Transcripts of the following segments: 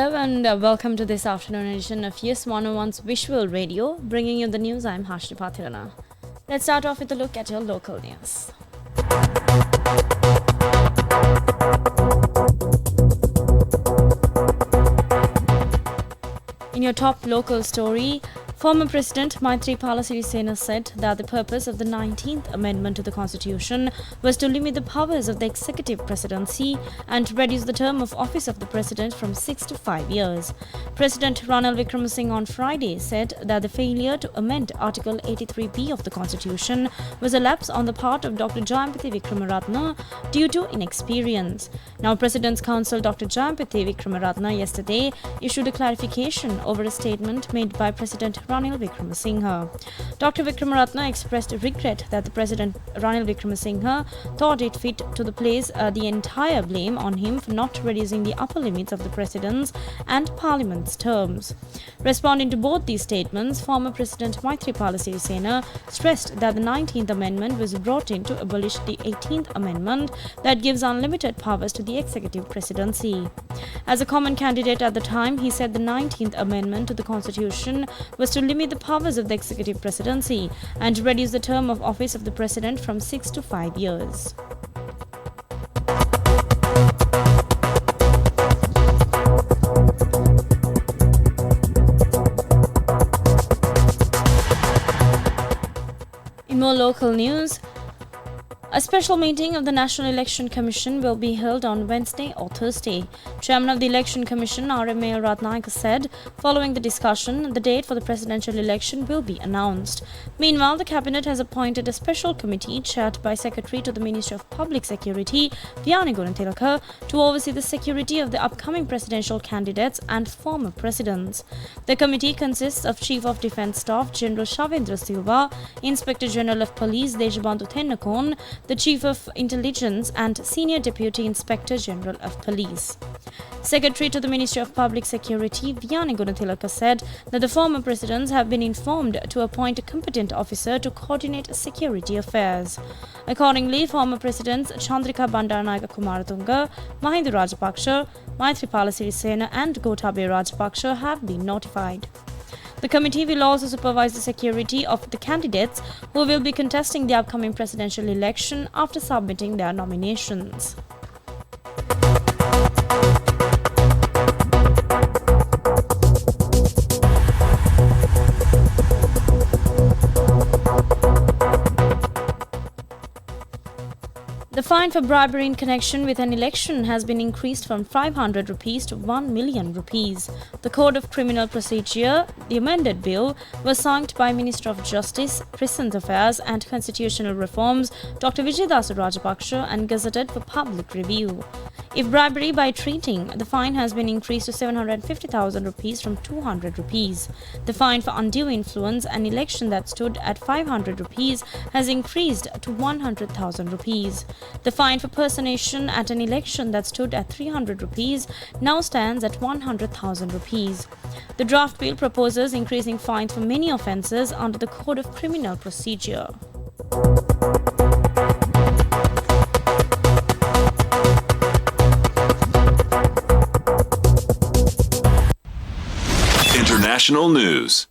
Hello and welcome to this afternoon edition of Yes 101's Visual Radio, bringing you the news. I'm Hashni Pathirana. Let's start off with a look at your local news. In your top local story, former President Maithripala Sirisena said that the purpose of the 19th Amendment to the Constitution was to limit the powers of the executive presidency and reduce the term of office of the President from 6 to 5 years. President Ranil Wickremesinghe on Friday said that the failure to amend Article 83B of the Constitution was a lapse on the part of Dr. Jayampathy Wickremaratne due to inexperience. Now, President's Counsel Dr. Jayampathy Wickremaratne yesterday issued a clarification over a statement made by President Ranil Wickremesinghe. Dr. Wickremaratne expressed regret that the President Ranil Wickremesinghe thought it fit to place the entire blame on him for not reducing the upper limits of the President's and Parliament's terms. Responding to both these statements, former President Maithripala Sirisena stressed that the 19th Amendment was brought in to abolish the 18th Amendment that gives unlimited powers to the executive presidency. As a common candidate at the time, he said the 19th Amendment to the Constitution was to limit the powers of the executive presidency and reduce the term of office of the President from 6 to 5 years. In more local news, a special meeting of the National Election Commission will be held on Wednesday or Thursday. Chairman of the Election Commission, RMA Ratnayaka, said following the discussion, the date for the presidential election will be announced. Meanwhile, the Cabinet has appointed a special committee chaired by Secretary to the Ministry of Public Security, Vyani Gunatilaka, to oversee the security of the upcoming presidential candidates and former presidents. The committee consists of Chief of Defence Staff General Shavendra Silva, Inspector General of Police Deshbandhu Thennakon, the Chief of Intelligence and Senior Deputy Inspector General of Police. Secretary to the Ministry of Public Security, Vyani Gunatilaka, said that the former presidents have been informed to appoint a competent officer to coordinate security affairs. Accordingly, former presidents Chandrika Bandaranaike Kumaratunga, Mahinda Rajapaksa, Maithripala Sirisena and Gotabaya Rajapaksa have been notified. The committee will also supervise the security of the candidates who will be contesting the upcoming presidential election after submitting their nominations. The fine for bribery in connection with an election has been increased from 500 rupees to 1 million rupees. The Code of Criminal Procedure, the amended bill, was signed by Minister of Justice, Prison Affairs and Constitutional Reforms, Dr. Vijaydasu Rajapaksa, and gazetted for public review. If bribery by treating, the fine has been increased to 750,000 rupees from 200 rupees. The fine for undue influence, an election that stood at 500 rupees, has increased to 100,000 rupees. The fine for personation at an election that stood at 300 rupees now stands at 100,000 rupees. The draft bill proposes increasing fines for many offences under the Code of Criminal Procedure. International news.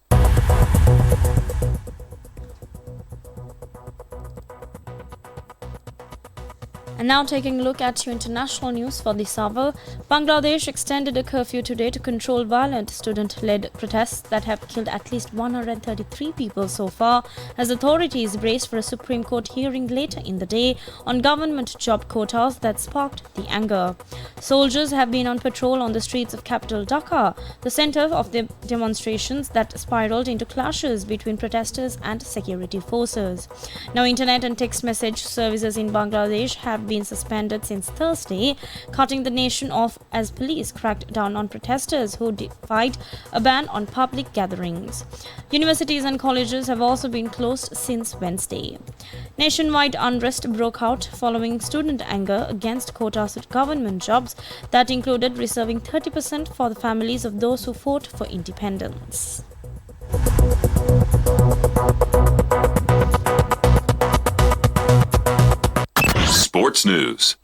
And now taking a look at your international news for this hour, Bangladesh extended a curfew today to control violent student-led protests that have killed at least 133 people so far, as authorities braced for a Supreme Court hearing later in the day on government job quotas that sparked the anger. Soldiers have been on patrol on the streets of capital Dhaka, the center of the demonstrations that spiraled into clashes between protesters and security forces. Now, internet and text message services in Bangladesh have been suspended since Thursday, cutting the nation off as police cracked down on protesters who defied a ban on public gatherings. Universities and colleges have also been closed since Wednesday. Nationwide unrest broke out following student anger against quotas of government jobs that included reserving 30% for the families of those who fought for independence. Sports news.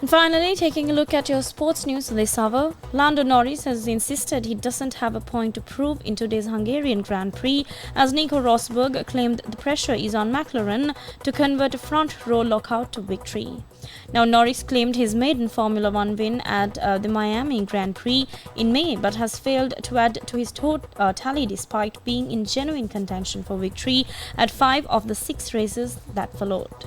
Finally, taking a look at your sports news this hour, Lando Norris has insisted he doesn't have a point to prove in today's Hungarian Grand Prix, as Nico Rosberg claimed the pressure is on McLaren to convert a front-row lockout to victory. Now, Norris claimed his maiden Formula One win at the Miami Grand Prix in May, but has failed to add to his tally despite being in genuine contention for victory at 5 of the 6 races that followed.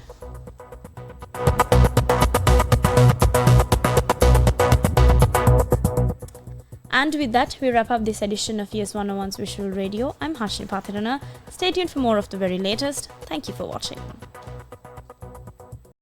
And with that, we wrap up this edition of US 101's Visual Radio. I'm Harshini Pathirana. Stay tuned for more of the very latest. Thank you for watching.